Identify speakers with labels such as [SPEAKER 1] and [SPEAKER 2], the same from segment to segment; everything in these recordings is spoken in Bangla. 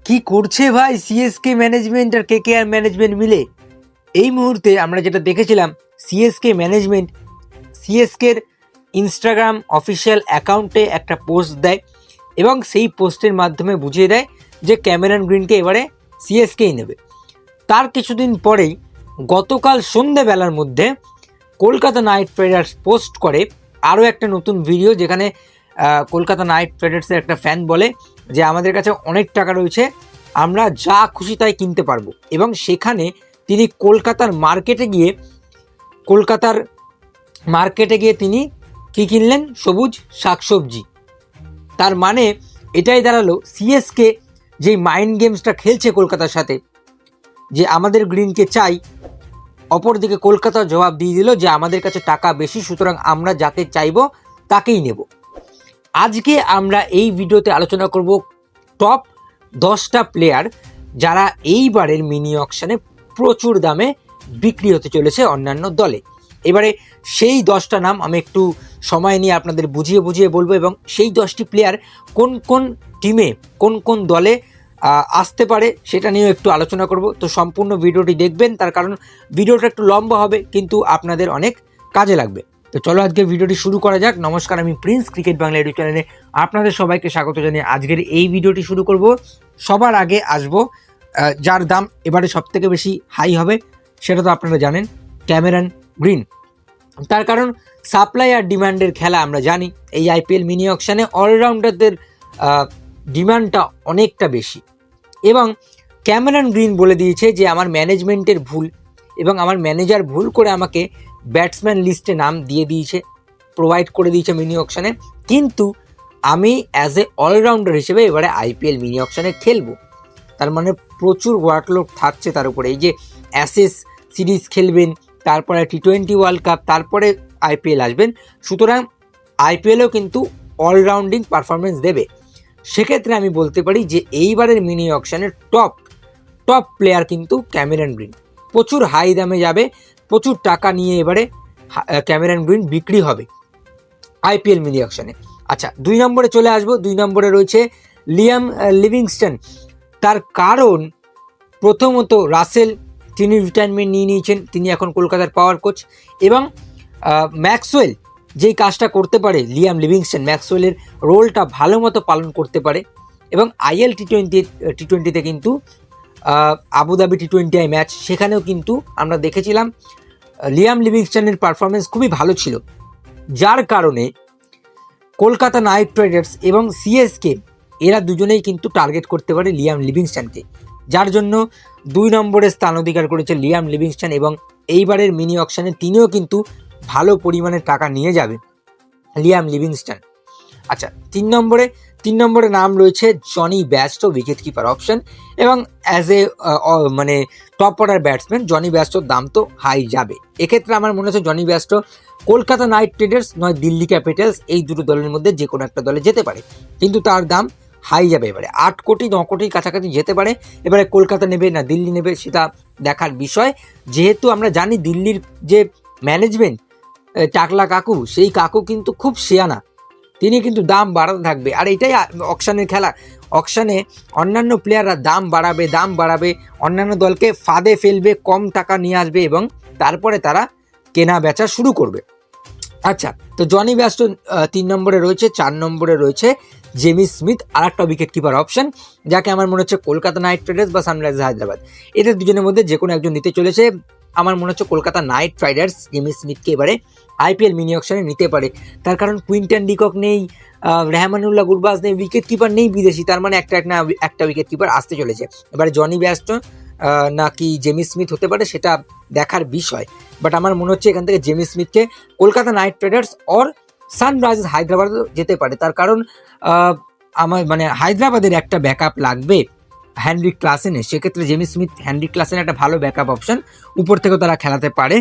[SPEAKER 1] কি করছে ভাই সিএসকে ম্যানেজমেন্ট আর কেকেআর ম্যানেজমেন্ট মিলে? এই মুহূর্তে আমরা যেটা দেখেছিলাম, সিএসকে ম্যানেজমেন্ট সিএসকের ইনস্টাগ্রাম অফিসিয়াল অ্যাকাউন্টে একটা পোস্ট দেয় এবং সেই পোস্টের মাধ্যমে বুঝিয়ে দেয় যে ক্যামেরন গ্রিনকে এবারে সিএসকেই নেবে। তার কিছুদিন পরেই গতকাল সন্ধ্যেবেলার মধ্যে কলকাতা নাইট রাইডার্স পোস্ট করে আরও একটা নতুন ভিডিও, যেখানে কলকাতা নাইট রাইডার্সের একটা ফ্যান বলে যে আমাদের কাছে অনেক টাকা রয়েছে, আমরা যা খুশি তাই কিনতে পারবো। এবং সেখানে তিনি কলকাতার মার্কেটে গিয়ে তিনি কী কিনলেন? সবুজ শাকসবজি। তার মানে এটাই দাঁড়ালো সিএসকে যেই মাইন্ড গেমসটা খেলছে কলকাতার সাথে, যে আমাদের গ্রিনকে চাই, অপরদিকে কলকাতা জবাব দিয়ে দিল যে আমাদের কাছে টাকা বেশি, সুতরাং আমরা যাকে চাইবো তাকেই নেব। আজকে আমরা এই ভিডিওতে আলোচনা করব টপ 10টা প্লেয়ার যারা এইবারের মিনি অকশনে প্রচুর দামে বিক্রি হতে চলেছে অন্যান্য দলে। এবারে সেই 10টা নাম আমি একটু সময় নিয়ে আপনাদের বুঝিয়ে বলবো, এবং সেই 10টি প্লেয়ার কোন কোন টিমে কোন কোন দলে আসতে পারে সেটা নিয়েও একটু আলোচনা করব। তো সম্পূর্ণ ভিডিওটি দেখবেন, তার কারণ ভিডিওটা একটু লম্বা হবে কিন্তু আপনাদের অনেক কাজে লাগবে। তো চলো আজকে ভিডিওটি শুরু করা যাক। নমস্কার, আমি প্রিন্স ক্রিকেট বাংলা ইউটিউব চ্যানেলে আপনাদের সবাইকে স্বাগত জানিয়ে আজকের এই ভিডিওটি শুরু করব। সবার আগে আসবো যার দাম এবারে সবথেকে বেশি হাই হবে, সেটা তো আপনারা জানেন, ক্যামেরন গ্রিন। তার কারণ সাপ্লাই আর ডিমান্ডের খেলা আমরা জানি, এই আইপিএল মিনি অকশনে অলরাউন্ডারদের ডিমান্ডটা অনেকটা বেশি। এবং ক্যামেরন গ্রিন বলে দিয়েছে যে আমার ম্যানেজমেন্টের ভুল, এবং আমার ম্যানেজার ভুল করে আমাকে ব্যাটসম্যান লিস্টে নাম দিয়ে দিয়েছে, প্রোভাইড করে দিয়েছে মিনি অকশনে, কিন্তু আমি অ্যাজ এ অলরাউন্ডার হিসেবে এবারে আইপিএল মিনি অকশনে খেলবো। তার মানে প্রচুর ওয়ার্কলোড থাকছে তার উপরে। এই যে অ্যাশেজ সিরিজ খেলবেন, তারপরে টি20 ওয়ার্ল্ড কাপ, তারপরে আইপিএল আসবেন, সুতরাং আইপিএলেও কিন্তু অলরাউন্ডিং পারফরমেন্স দেবে। সেক্ষেত্রে আমি বলতে পারি যে এইবারের মিনি অকশনের টপ প্লেয়ার কিন্তু ক্যামেরন গ্রিন। প্রচুর হাই দামে যাবে, প্রচুর টাকা নিয়ে এবারে ক্যামেরন গ্রিন বিক্রি হবে আইপিএল মিনি অকশনে। আচ্ছা, 2 নম্বরে চলে আসবো। 2 নম্বরে রয়েছে লিয়াম লিভিংস্টন। তার কারণ প্রথমত রাসেল, তিনি রিটায়ারমেন্ট নিয়ে নিয়েছেন, তিনি এখন কলকাতার পাওয়ার কোচ। এবং ম্যাক্সওয়েল যেই কাজটা করতে পারে, লিয়াম লিভিংস্টন ম্যাক্সওয়েলের রোলটা ভালো মতো পালন করতে পারে। এবং আইএল টি20তে কিন্তু আবুধাবি টি20 ম্যাচ, সেখানেও কিন্তু আমরা দেখেছিলাম লিয়াম লিভিংস্টনের পারফরমেন্স খুবই ভালো ছিল, যার কারণে কলকাতা নাইট রাইডার্স এবং সিএসকে এরা দুজনেই কিন্তু টার্গেট করতে পারে লিয়াম লিভিংস্টনকে, যার জন্য 2 নম্বরে স্থান অধিকার করেছে লিয়াম লিভিংস্টন। এবং এইবারের মিনি অকশনে তিনিও কিন্তু ভালো পরিমাণে টাকা নিয়ে যাবে লিয়াম লিভিংস্টন। আচ্ছা, 3 নম্বরে নাম রয়েছে জনি ব্যাস্টো, উইকেট কিপার অপশন। এবং অ্যাজ এ মানে টপ অর্ডার ব্যাটসম্যান জনি ব্যাস্টোর দাম তো হাই যাবে। এক্ষেত্রে আমার মনে হচ্ছে জনি ব্যাস্টো কলকাতা নাইট রাইডার্স নয় দিল্লি ক্যাপিটালস, এই দুটো দলের মধ্যে যে কোনো একটা দলে যেতে পারে, কিন্তু তার দাম হাই যাবে। এবারে 8 কোটি 9 কোটির কাছাকাছি যেতে পারে। এবারে কলকাতা নেবে না দিল্লি নেবে সেটা দেখার বিষয়, যেহেতু আমরা জানি দিল্লির যে ম্যানেজমেন্ট টাকলা কাকু, সেই কাকু কিন্তু খুব শেয়ানা, তিনি কিন্তু দাম বাড়াতে থাকবে। আর এটাই অকশনের খেলা। অকশনে অন্যান্য প্লেয়াররা দাম বাড়াবে, অন্যান্য দলকে ফাঁদে ফেলবে, কম টাকা নিয়ে আসবে এবং তারপরে তারা কেনা বেচা শুরু করবে। আচ্ছা, তো জনি ব্যাস্টো 3 নম্বরে রয়েছে। 4 নম্বরে রয়েছে জেমি স্মিথ, আর একটা উইকেট কিপার অপশন, যাকে আমার মনে হচ্ছে কলকাতা নাইট রাইডার্স বা সানরাইজার্স হায়দ্রাবাদ, এদের দুজনের মধ্যে যে কোনো একজন নিতে চলেছে। আমার মনে হচ্ছে কলকাতা নাইট রাইডার্স জেমি স্মিথকে এবারে আইপিএল মিনি অকশনে নিতে পারে। তার কারণ কুইন্টন ডিকক নেই, রেহমানুল্লাহ গুরবাজ নেই, উইকেট কিপার নেই বিদেশি, তার মানে একটা উইকেট কিপার আসতে চলেছে। এবারে জনি ব্যাস্টো নাকি জেমি স্মিথ হতে পারে সেটা দেখার বিষয়, বাট আমার মনে হচ্ছে এখান থেকে জেমি স্মিথকে Kolkata Knight Riders or Sunrisers Hyderabad যেতে পারে। তার কারণ আমার মানে হায়দ্রাবাদের একটা ব্যাকআপ লাগবে হেনরিক ক্লাসেনে, সেক্ষেত্রে জেমি স্মিথ হেনরিক ক্লাসেন একটা ভালো ব্যাকআপ অপশন, উপর থেকেও তারা খেলাতে পারে,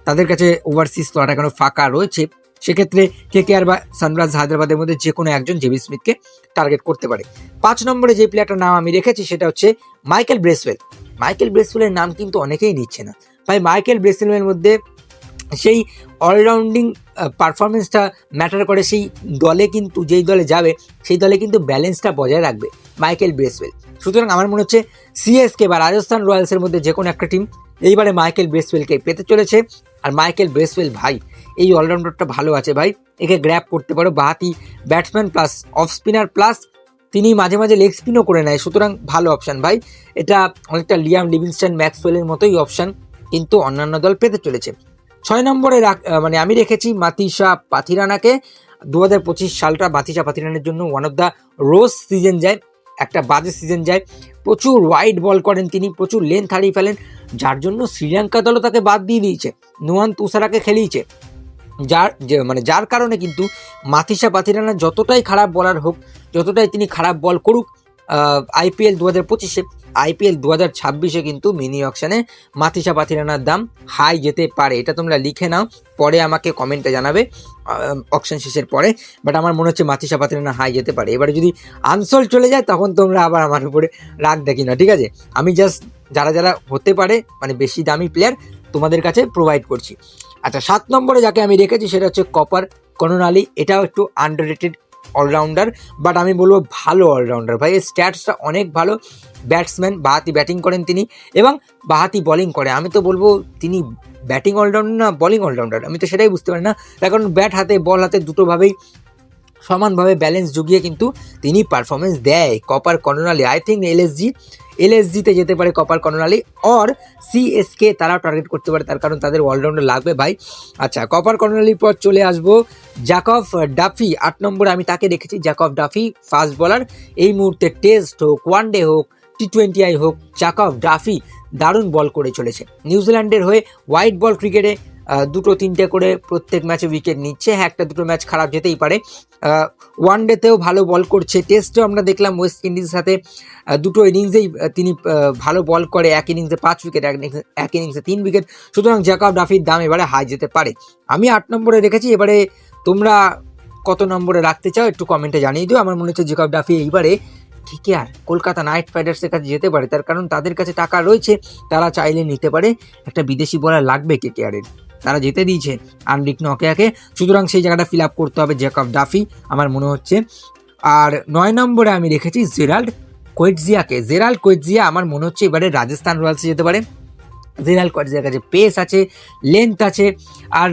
[SPEAKER 1] তাদের কাছে ওভারসিজ স্লট এখনো ফাঁকা রয়েছে। সেক্ষেত্রে কেকেআর বা সানরাইজার্স হায়দ্রাবাদের মধ্যে যে কোনো একজন জেমি স্মিথকে টার্গেট করতে পারে। 5 নম্বরে যে প্লেয়ারটার নাম আমি রেখেছি সেটা হচ্ছে মাইকেল ব্রেসওয়েলের নাম কিন্তু অনেকেই নিচ্ছে না ভাই। মাইকেল ব্রেসওয়েলের মধ্যে সেই অলরাউন্ডিং পারফরমেন্সটা ম্যাটার করে, সেই দলে কিন্তু যেই দলে যাবে সেই দলে কিন্তু ব্যালেন্সটা বজায় রাখবে মাইকেল ব্রেসওয়েল। সুতরাং আমার মনে হচ্ছে সিএসকে বা রাজস্থান রয়্যালসের মধ্যে যে কোনো একটা টিম এইবারে মাইকেল ব্রেসওয়েলকে পেতে চলেছে। আর মাইকেল ব্রেসওয়েল ভাই, এই অলরাউন্ডারটা ভালো আছে ভাই, একে গ্র্যাব করতে পারো। বাহাতি batsman plus off spinner plus তিনি মাঝে মাঝে লেগ স্পিনও করে নেয়, সুতরাং ভালো অপশান ভাই। এটা অনেকটা লিয়াম লিভিংস্টন ম্যাক্সওয়েলের মতোই অপশান, কিন্তু অন্যান্য দল পেতে চলেছে। 6 নম্বরে মানে আমি রেখেছি মাতিসা পাথিরানাকে। 2025 সালটা মাতিসা পাথিরানের জন্য one of the rose season যায়, একটা বাজে সিজন যায়। প্রচুর ওয়াইড বল করেন তিনি, প্রচুর লেন্থ হারিয়ে ফেলেন, যার জন্য শ্রীলঙ্কা দলও তাকে বাদ দিয়ে দিয়েছে, নুয়ান তুষারাকে খেলিয়েছে। যার কারণে কিন্তু মাতিসা পাথিরানা যতটাই খারাপ বলার হোক, যতটাই তিনি খারাপ বল করুক, আইপিএল 2025-এ, আইপিএল 2026-এ কিন্তু মিনি অকশানে মাতিসা পাথিরানার দাম হাই যেতে পারে। এটা তোমরা লিখে নাও, পরে আমাকে কমেন্টে জানাবে অকশন শেষের পরে। বাট আমার মনে হচ্ছে মাতিসা পাথিরানা হাই যেতে পারে। এবারে যদি আনসোল্ড চলে যায় তখন তোমরা আবার আমার উপরে রাগ দেখি না, ঠিক আছে? আমি জাস্ট যারা যারা হতে পারে মানে বেশি দামি প্লেয়ার তোমাদের কাছে প্রোভাইড করছি। আচ্ছা, 7 নম্বরে যাকে আমি রেখেছি সেটা হচ্ছে কপার কর্নালি। এটাও একটু আন্ডাররেটেড অলরাউন্ডার, বাট আমি বলবো ভালো অলরাউন্ডার ভাই। এর স্ট্যাটসটা অনেক ভালো। ব্যাটসম্যান, বাহাতি ব্যাটিং করেন তিনি এবং বাহাতি বোলিং করে। আমি তো বলবো তিনি ব্যাটিং অলরাউন্ডার না বোলিং অলরাউন্ডার, আমি তো সেটাই বুঝতে পারি না। তার কারণ ব্যাট হাতে বল হাতে দুটোভাবেই সমানভাবে ব্যালেন্স জুগিয়ে কিন্তু তিনি পারফরমেন্স দেয়। কপার কর্নালি আই থিঙ্ক এলএসজিতে যেতে পারে কপার কর্নালি, অর সিএসকে তারাও টার্গেট করতে পারে, তার কারণ তাদের অলরাউন্ডার লাগবে ভাই। আচ্ছা, কপার কর্নালির পর চলে আসবো জ্যাকব ডাফি। 8 নম্বরে আমি তাকে রেখেছি, জ্যাকব ডাফি ফাস্ট বোলার। এই মুহূর্তে টেস্ট হোক, ওয়ানডে হোক, টি20 হোক, জ্যাকব ডাফি দারুণ বল করে চলেছে। নিউজিল্যান্ডের হয়ে হোয়াইট বল ক্রিকেটে 2-3টে করে প্রত্যেক ম্যাচে উইকেট নিচ্ছে। হ্যাঁ, 1-2 ম্যাচ খারাপ যেতেই পারে। ওয়ানডেতেও ভালো বল করছে, টেস্টেও আমরা দেখলাম ওয়েস্ট ইন্ডিজের সাথে 2টো ইনিংসেই তিনি ভালো বল করে। এক ইনিংসে 5 উইকেট, এক ইনিংসে 3 উইকেট। সুতরাং জ্যাকব ডাফির দাম এবারে হাই যেতে পারে। আমি 8 নম্বরে রেখেছি। এবারে তোমরা কত নম্বরে রাখতে চাও একটু কমেন্টে জানিয়ে দিও। আমার মনে হচ্ছে জ্যাকব ডাফি এইবারে কেকেআর কলকাতা নাইট রাইডার্সের কাছে যেতে পারে, তার কারণ তাদের কাছে টাকা রয়েছে, তারা চাইলে নিতে পারে। একটা বিদেশি বোলার লাগবে কেকেআরের, তারা যেতে দিয়েছে আনরিক নকিয়াকে, সুতরাং সেই জায়গাটা ফিল আপ করতে হবে জ্যাকব ডাফি আমার মনে হচ্ছে। আর 9 নম্বরে আমি রেখেছি জেরাল্ড কোয়েটজিয়াকে। জেরাল্ড কোয়েটজিয়া আমার মনে হচ্ছে এবারে রাজস্থান রয়্যালসে যেতে পারে। জেরাল্ড কোয়েটজিয়ার কাছে পেস আছে, লেন্থ আছে, আর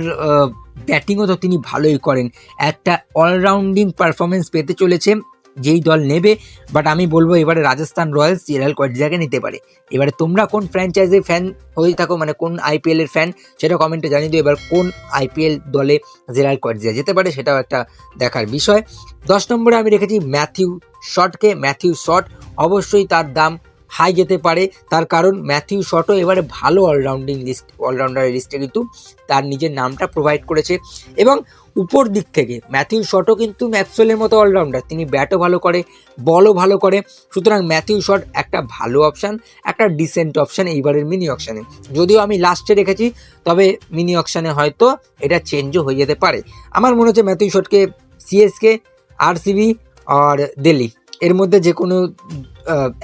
[SPEAKER 1] ব্যাটিংও তো তিনি ভালোই করেন। একটা অলরাউন্ডিং পারফরমেন্স পেতে চলেছে যেই দল নেবে। বাট আমি বলবো এবারে রাজস্থান রয়্যালস জেরাল্ড কোয়েটজিয়াকে নিতে পারে। এবারে তোমরা কোন ফ্র্যাঞ্চাইজির ফ্যান হয়ে থাকো, মানে কোন আইপিএলের ফ্যান, সেটা কমেন্টে জানিয়ে দিও। এবার কোন আইপিএল দলে জেরাল্ড কোয়েটজিয়া যেতে পারে সেটাও একটা দেখার বিষয়। 10 নম্বরে আমি রেখেছি ম্যাথিউ শটকে। ম্যাথিউ শট অবশ্যই তার দাম হাই যেতে পারে, তার কারণ ম্যাথিউ শটও এবারে ভালো অলরাউন্ডারের লিস্টে কিন্তু তার নিজের নামটা প্রোভাইড করেছে। এবং উপর দিক থেকে ম্যাথিউ শটও কিন্তু ম্যাক্সওয়েলের মতো অলরাউন্ডার, তিনি ব্যাটও ভালো করে, বলও ভালো করে। সুতরাং ম্যাথিউ শট একটা ভালো অপশান, একটা ডিসেন্ট অপশান এইবারের মিনি অকশানে। যদিও আমি লাস্টে রেখেছি, তবে মিনি অকশানে হয়তো এটা চেঞ্জও হয়ে যেতে পারে। আমার মনে হচ্ছে ম্যাথিউ শটকে সিএসকে, আরসিবি আর দিল্লি এর মধ্যে যে কোনো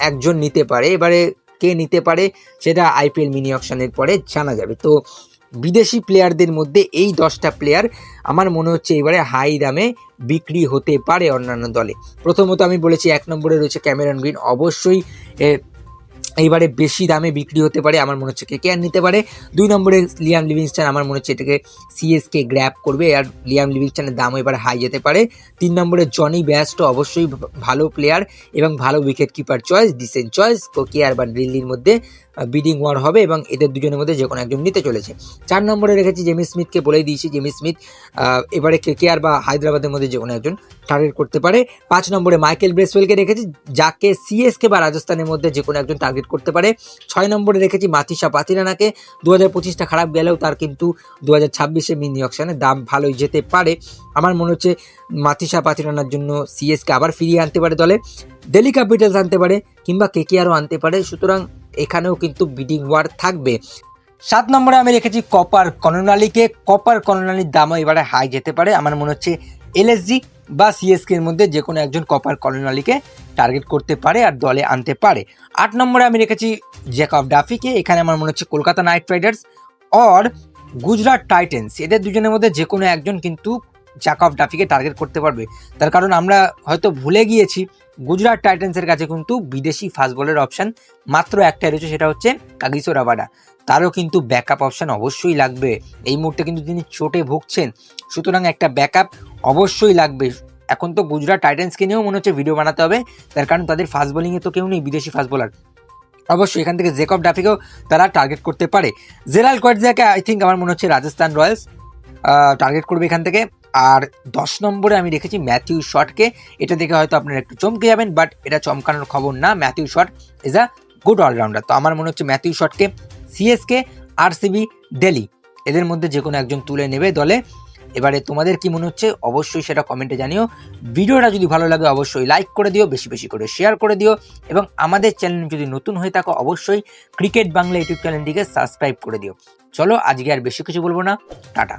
[SPEAKER 1] একজন নিতে পারে। এবারে কে নিতে পারে সেটা আইপিএল মিনি অকশানের পরে জানা যাবে। তো বিদেশি প্লেয়ারদের মধ্যে এই 10টা প্লেয়ার আমার মনে হচ্ছে এবারে হাই দামে বিক্রি হতে পারে অন্যান্য দলে। প্রথমত আমি বলেছি 1 নম্বরে রয়েছে ক্যামেরন গ্রিন, অবশ্যই এইবারে বেশি দামে বিক্রি হতে পারে, আমার মনে হচ্ছে কেকেআর নিতে পারে। 2 নম্বরে লিয়াম লিভিংস্টন, আমার মনে হচ্ছে এটাকে সিএসকে গ্র্যাব করবে, আর লিয়াম লিভিংস্টনের দামও এবার হাই যেতে পারে। 3 নম্বরে জনি ব্যাস্টো, অবশ্যই ভালো প্লেয়ার এবং ভালো wicket keeper choice, decent choice. KKR বা দিল্লির মধ্যে বিডিং ওয়ার হবে এবং এদের দুজনের মধ্যে যে কোনো একজন নিতে চলেছে। 4 নম্বরে রেখেছি জেমি স্মিথকে, বলেই দিয়েছি জেমি স্মিথ এবারে কেকেআর বা হায়দ্রাবাদের মধ্যে যে কোনো একজন টার্গেট করতে পারে। 5 নম্বরে মাইকেল ব্রেসওয়েলকে রেখেছি, যাকে সিএসকে বা রাজস্থানের মধ্যে যে কোনো একজন টার্গেট করতে পারে। 6 নম্বরে রেখেছি মাতিসা পাথিরানাকে। 2025টা খারাপ গেলেও তার কিন্তু 2026-এ মিনি অকশানে দাম ভালোই যেতে পারে। আমার মনে হচ্ছে মাতিসা পাথিরানার জন্য সিএসকে আবার ফিরিয়ে আনতে পারে দলে, দিল্লি ক্যাপিটালস আনতে পারে, কিংবা কেকেআরও আনতে পারে। সুতরাং এখানেও কিন্তু বিডিং ওয়ার থাকবে। 7 নম্বরে আমি রেখেছি কপার কর্নালিকে। কপার কর্নালির দামও এবারে হাই যেতে পারে। আমার মনে হচ্ছে এলএসজি বা সিএসকে এর মধ্যে যে কোনো একজন কপার কর্নালিকে টার্গেট করতে পারে আর দলে আনতে পারে। 8 নম্বরে আমি রেখেছি জ্যাকব ডাফিকে। এখানে আমার মনে হচ্ছে Kolkata Knight Riders or Gujarat titans, এদের দুজনের মধ্যে যে কোনো একজন কিন্তু জ্যাকব ডাফিকে টার্গেট করতে পারবে। তার কারণ আমরা হয়তো ভুলে গিয়েছি গুজরাট টাইটেন্সের কাছে কিন্তু বিদেশি ফাস্ট বলের অপশান মাত্র একটাই রয়েছে, সেটা হচ্ছে কাগিসো রাবাডা। তারও কিন্তু ব্যাকআপ অপশান অবশ্যই লাগবে। এই মুহূর্তে কিন্তু তিনি চোটে ভুগছেন, সুতরাং একটা ব্যাকআপ অবশ্যই লাগবে। এখন তো গুজরাট টাইটেন্সকে নিয়েও মনে হচ্ছে ভিডিও বানাতে হবে, তার কারণ তাদের ফাস্ট বোলিংয়ে তো কেউ নেই বিদেশি ফাস্ট বোলার। অবশ্যই এখান থেকে জ্যাকব ডাফিকেও তারা টার্গেট করতে পারে। জেরাল্ড কোয়াডজিয়াকে আই থিঙ্ক আমার মনে হচ্ছে রাজস্থান রয়্যালস টার্গেট করবে এখান থেকে। আর 10 নম্বরে আমি রেখেছি ম্যাথিউ শটকে। এটা দেখে হয়তো আপনারা একটু চমকে যাবেন, বাট এটা চমকানোর খবর না। Matthew Short is a good allrounder. তো আমার মনে হচ্ছে ম্যাথিউ শটকে সিএসকে, আরসিবি, দিল্লি এদের মধ্যে যে কোনো একজন তুলে নেবে দলে। এবারে তোমাদের কি মনে হচ্ছে অবশ্যই সেটা কমেন্টে জানিও। ভিডিওটা যদি ভালো লাগে অবশ্যই লাইক করে দিও, বেশি বেশি করে শেয়ার করে দিও, এবং আমাদের চ্যানেল যদি নতুন হয়ে থাকো অবশ্যই ক্রিকেট বাংলা ইউটিউব চ্যানেলটিকে সাবস্ক্রাইব করে দিও। চলো আজকে আর বেশি কিছু বলবো না, টাটা।